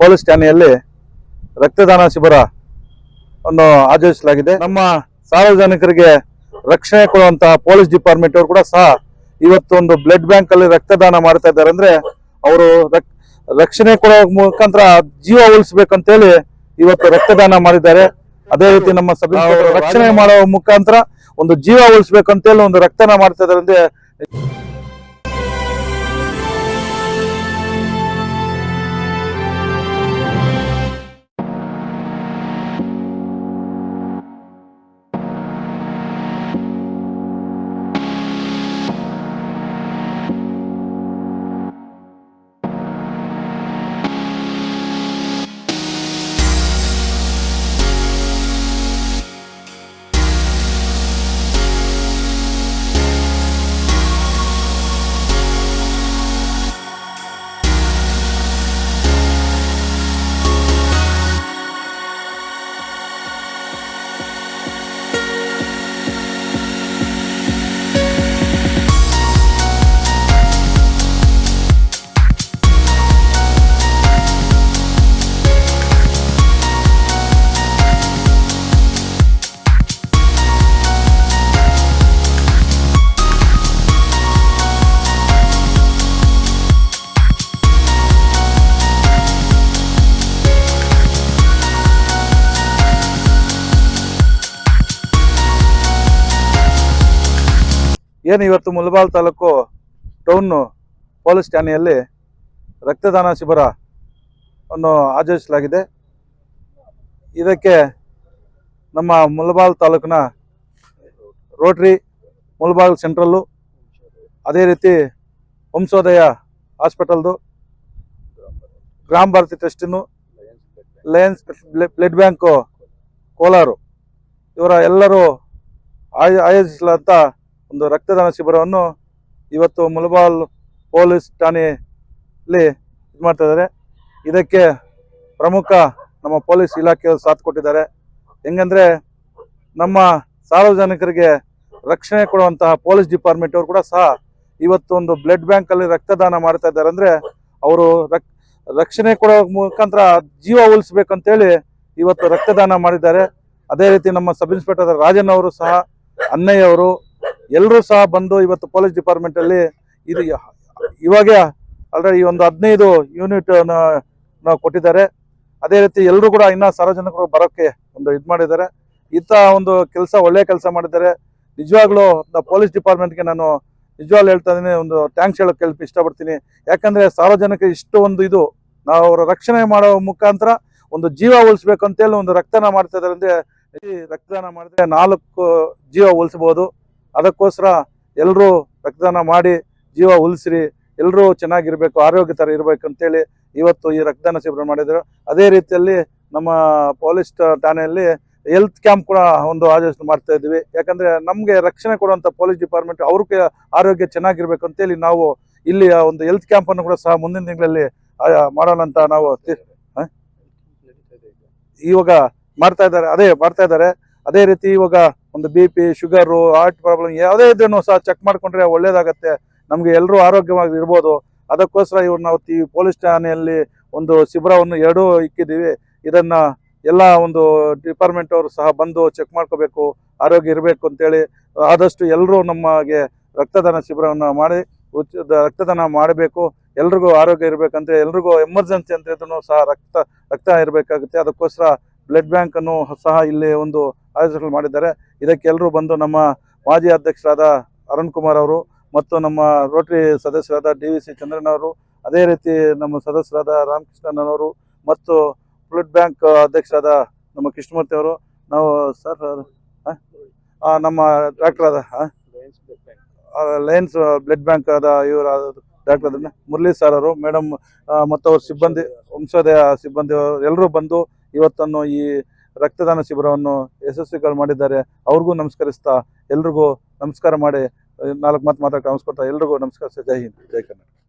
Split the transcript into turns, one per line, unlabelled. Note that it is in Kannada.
ಪೊಲೀಸ್ ಠಾಣೆಯಲ್ಲಿ ರಕ್ತದಾನ ಶಿಬಿರ ಅನ್ನು ಆಯೋಜಿಸಲಾಗಿದೆ. ನಮ್ಮ ಸಾರ್ವಜನಿಕರಿಗೆ ರಕ್ಷಣೆ ಕೊಡುವಂತಹ ಪೊಲೀಸ್ ಡಿಪಾರ್ಟ್ಮೆಂಟ್ ಅವರು ಕೂಡ ಸಹ ಇವತ್ತು ಒಂದು ಬ್ಲಡ್ ಬ್ಯಾಂಕ್ ಅಲ್ಲಿ ರಕ್ತದಾನ ಮಾಡ್ತಾ ಇದ್ದಾರೆ. ಅಂದ್ರೆ ಅವರು ರಕ್ಷಣೆ ಕೊಡೋ ಮುಖಾಂತರ ಜೀವ ಉಳಿಸ್ಬೇಕಂತೇಳಿ ಇವತ್ತು ರಕ್ತದಾನ ಮಾಡಿದ್ದಾರೆ. ಅದೇ ರೀತಿ ನಮ್ಮ ಸಭೆ ರಕ್ಷಣೆ ಮಾಡೋ ಮುಖಾಂತರ ಒಂದು ಜೀವ ಉಳಿಸ್ಬೇಕಂತೇಳಿ ಒಂದು ರಕ್ತದಾನ ಮಾಡ್ತಾ ಇದ್ದಾರೆ. ಅಂದ್ರೆ ಏನು ಇವತ್ತು ಮುಳಬಾಲ್ ತಾಲೂಕು ಟೌನ್ ಪೊಲೀಸ್ ಠಾಣೆಯಲ್ಲಿ ರಕ್ತದಾನ ಶಿಬಿರ ಅನ್ನು ಆಯೋಜಿಸಲಾಗಿದೆ. ಇದಕ್ಕೆ ನಮ್ಮ ಮುಳಬಾಲ್ ತಾಲೂಕಿನ ರೋಟರಿ, ಮುಳಬಾಲ್ ಸೆಂಟ್ರಲ್ಲು, ಅದೇ ರೀತಿ ವಂಶೋದಯ ಹಾಸ್ಪಿಟಲ್ದು, ಗ್ರಾಮ ಭಾರತಿ ಟ್ರಸ್ಟಿನು, ಲಯನ್ಸ್ ಬ್ಲಡ್ ಬ್ಯಾಂಕು ಕೋಲಾರು ಇವರ ಎಲ್ಲರೂ ಆಯೋಜಿಸಲಾದ ಒಂದು ರಕ್ತದಾನ ಶಿಬಿರವನ್ನು ಇವತ್ತು ಮುಳಬಾಲ್ ಪೊಲೀಸ್ ಠಾಣೆಯಲ್ಲಿ ಇದು ಮಾಡ್ತಾ ಇದ್ದಾರೆ. ಇದಕ್ಕೆ ಪ್ರಮುಖ ನಮ್ಮ ಪೊಲೀಸ್ ಇಲಾಖೆಯವರು ಸಾಥ್ ಕೊಟ್ಟಿದ್ದಾರೆ. ಹೆಂಗಂದ್ರೆ ನಮ್ಮ ಸಾರ್ವಜನಿಕರಿಗೆ ರಕ್ಷಣೆ ಕೊಡುವಂತಹ ಪೊಲೀಸ್ ಡಿಪಾರ್ಟ್ಮೆಂಟ್ ಅವರು ಕೂಡ ಸಹ ಇವತ್ತು ಒಂದು ಬ್ಲಡ್ ಬ್ಯಾಂಕ್ ಅಲ್ಲಿ ರಕ್ತದಾನ ಮಾಡ್ತಾ ಇದ್ದಾರೆ. ಅಂದ್ರೆ ಅವರು ರಕ್ಷಣೆ ಕೊಡೋ ಮುಖಾಂತರ ಜೀವ ಉಳಿಸ್ಬೇಕಂತೇಳಿ ಇವತ್ತು ರಕ್ತದಾನ ಮಾಡಿದ್ದಾರೆ. ಅದೇ ರೀತಿ ನಮ್ಮ ಸಬ್ ಇನ್ಸ್ಪೆಕ್ಟರ್ ರಾಜನ್ ಅವರು ಸಹ, ಅಣ್ಣಯ್ಯ ಅವರು ಎಲ್ಲರೂ ಸಹ ಬಂದು ಇವತ್ತು ಪೊಲೀಸ್ ಡಿಪಾರ್ಟ್ಮೆಂಟ್ ಅಲ್ಲಿ ಇದು ಇವಾಗ ಆಲ್ರೆಡಿ ಒಂದು 15 ಯೂನಿಟ್ ನಾವು ಕೊಟ್ಟಿದ್ದಾರೆ. ಅದೇ ರೀತಿ ಎಲ್ಲರೂ ಕೂಡ ಇನ್ನ ಸಾರ್ವಜನಿಕರು ಬರೋಕ್ಕೆ ಒಂದು ಇದು ಮಾಡಿದ್ದಾರೆ. ಇಂಥ ಒಂದು ಕೆಲಸ ಒಳ್ಳೆ ಕೆಲಸ ಮಾಡಿದ್ದಾರೆ. ನಿಜವಾಗ್ಲೂ ಪೊಲೀಸ್ ಡಿಪಾರ್ಟ್ಮೆಂಟ್ಗೆ ನಾನು ನಿಜವಾಗ್ಲೂ ಹೇಳ್ತಾ ಇದ್ದೀನಿ, ಒಂದು ಥ್ಯಾಂಕ್ಸ್ ಹೇಳೋಕೆ ಇಷ್ಟಪಡ್ತೀನಿ. ಯಾಕಂದ್ರೆ ಸಾರ್ವಜನಿಕ ಇಷ್ಟು ಒಂದು ಇದು ನಾವು ಅವರ ರಕ್ಷಣೆ ಮಾಡೋ ಮುಖಾಂತರ ಒಂದು ಜೀವ ಉಳಿಸ್ಬೇಕು ಅಂತೇಳಿ ಒಂದು ರಕ್ತದಾನ ಮಾಡ್ತಾ ಇದ್ದಾರೆ. ಅಂದ್ರೆ ಈ ರಕ್ತದಾನ ಮಾಡಿದ್ರೆ 4 ಜೀವ ಉಳಿಸಬಹುದು. ಅದಕ್ಕೋಸ್ಕರ ಎಲ್ಲರೂ ರಕ್ತದಾನ ಮಾಡಿ ಜೀವ ಉಳಿಸ್ರಿ, ಎಲ್ಲರೂ ಚೆನ್ನಾಗಿರ್ಬೇಕು, ಆರೋಗ್ಯ ಥರ ಇರಬೇಕು ಅಂತೇಳಿ ಇವತ್ತು ಈ ರಕ್ತದಾನ ಶಿಬಿರ ಮಾಡಿದ್ರು. ಅದೇ ರೀತಿಯಲ್ಲಿ ನಮ್ಮ ಪೊಲೀಸ್ ಠಾಣೆಯಲ್ಲಿ ಹೆಲ್ತ್ ಕ್ಯಾಂಪ್ ಕೂಡ ಒಂದು ಆಯೋಜನೆ ಮಾಡ್ತಾ ಇದ್ವಿ. ಯಾಕಂದ್ರೆ ನಮಗೆ ರಕ್ಷಣೆ ಕೊಡುವಂಥ ಪೊಲೀಸ್ ಡಿಪಾರ್ಟ್ಮೆಂಟ್ ಅವ್ರಿಗೆ ಆರೋಗ್ಯ ಚೆನ್ನಾಗಿರ್ಬೇಕು ಅಂತೇಳಿ ನಾವು ಇಲ್ಲಿ ಒಂದು ಹೆಲ್ತ್ ಕ್ಯಾಂಪ್ ಅನ್ನು ಕೂಡ ಸಹ ಮುಂದಿನ ತಿಂಗಳಲ್ಲಿ ಮಾಡೋಣ ಅಂತ ನಾವು ಇವಾಗ ಮಾಡ್ತಾ ಇದ್ದಾರೆ. ಅದೇ ರೀತಿ ಇವಾಗ ಒಂದು BP, ಶುಗರು, ಹಾರ್ಟ್ ಪ್ರಾಬ್ಲಮ್ ಯಾವುದೇ ಇದನ್ನು ಸಹ ಚೆಕ್ ಮಾಡ್ಕೊಂಡ್ರೆ ಒಳ್ಳೇದಾಗತ್ತೆ, ನಮ್ಗೆ ಎಲ್ಲರೂ ಆರೋಗ್ಯವಾಗಿ ಇರ್ಬೋದು. ಅದಕ್ಕೋಸ್ಕರ ಇವ್ರು ನಾವು ಈ ಪೊಲೀಸ್ ಠಾಣೆಯಲ್ಲಿ ಒಂದು ಶಿಬಿರವನ್ನು 2 ಇಕ್ಕಿದ್ದೀವಿ. ಇದನ್ನ ಎಲ್ಲ ಒಂದು ಡಿಪಾರ್ಟ್ಮೆಂಟ್ ಅವರು ಸಹ ಬಂದು ಚೆಕ್ ಮಾಡ್ಕೋಬೇಕು, ಆರೋಗ್ಯ ಇರಬೇಕು ಅಂತೇಳಿ ಆದಷ್ಟು ಎಲ್ಲರೂ ನಮಗೆ ರಕ್ತದಾನ ಶಿಬಿರವನ್ನು ಮಾಡಿ ರಕ್ತದಾನ ಮಾಡಬೇಕು. ಎಲ್ರಿಗೂ ಆರೋಗ್ಯ ಇರಬೇಕಂತ, ಎಲ್ರಿಗೂ ಎಮರ್ಜೆನ್ಸಿ ಅಂತ ಇದ್ರೂ ಸಹ ರಕ್ತ ಇರಬೇಕಾಗುತ್ತೆ. ಅದಕ್ಕೋಸ್ಕರ ಬ್ಲಡ್ ಬ್ಯಾಂಕ್ ಅನ್ನು ಸಹ ಇಲ್ಲಿ ಒಂದು ಆಯೋಜನೆ ಮಾಡಿದ್ದಾರೆ. ಇದಕ್ಕೆ ಎಲ್ಲರೂ ಬಂದು ನಮ್ಮ ಮಾಜಿ ಅಧ್ಯಕ್ಷರಾದ ಅರುಣ್ ಕುಮಾರ್ ಅವರು ಮತ್ತು ನಮ್ಮ ರೋಟರಿ ಸದಸ್ಯರಾದ DVC ಚಂದ್ರನ್ ಅವರು, ಅದೇ ರೀತಿ ನಮ್ಮ ಸದಸ್ಯರಾದ ರಾಮಕೃಷ್ಣನ್ ಅವರು ಮತ್ತು ಬ್ಲಡ್ ಬ್ಯಾಂಕ್ ಅಧ್ಯಕ್ಷರಾದ ನಮ್ಮ ಕೃಷ್ಣಮೂರ್ತಿ ಅವರು, ನಾವು ಸರ್ ನಮ್ಮ ಡಾಕ್ಟರ್ ಆದ ಲಯನ್ಸ್ ಬ್ಲಡ್ ಬ್ಯಾಂಕ್ ಆದ ಇವರ ಡಾಕ್ಟರ್ ಮುರಳಿ ಸರ್ ಅವರು, ಮೇಡಮ್ ಮತ್ತು ಅವ್ರ ಸಿಬ್ಬಂದಿ, ವಂಶೋದಯ ಸಿಬ್ಬಂದಿ ಎಲ್ಲರೂ ಬಂದು ಇವತ್ತನ್ನು ಈ ರಕ್ತದಾನ ಶಿಬಿರವನ್ನು ಯಶಸ್ವಿಗಳು ಮಾಡಿದ್ದಾರೆ. ಅವ್ರಿಗೂ ನಮಸ್ಕರಿಸ್ತಾ ಎಲ್ರಿಗೂ ನಮಸ್ಕಾರ ಮಾಡಿ 4 ಮಾತು ಮಾತಾಡ್ತಾ ನಮಸ್ಕೊಡ್ತಾ ಎಲ್ರಿಗೂ ನಮಸ್ಕರಿಸ್ತಾ ಜೈ ಹಿಂದ್, ಜೈ ಕರ್ನಾಟಕ.